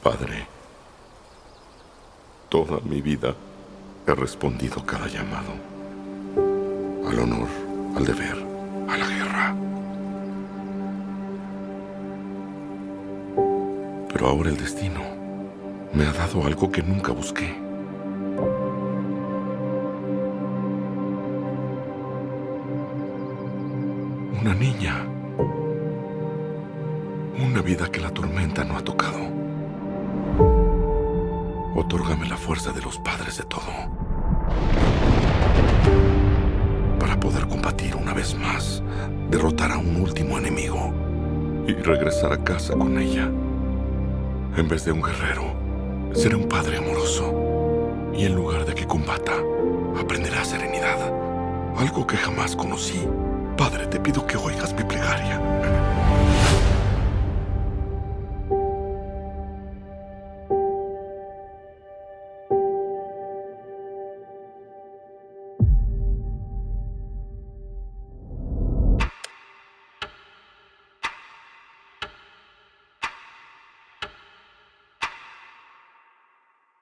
Padre, toda mi vida he respondido cada llamado. Al honor, al deber, a la guerra. Pero ahora el destino me ha dado algo que nunca busqué. Una niña. Una vida que la tormenta no ha tocado. Otórgame la fuerza de los padres de todo, para poder combatir una vez más, derrotar a un último enemigo y regresar a casa con ella. En vez de un guerrero, seré un padre amoroso. Y en lugar de que combata, aprenderá serenidad. Algo que jamás conocí. Padre, te pido que oigas mi plegaria.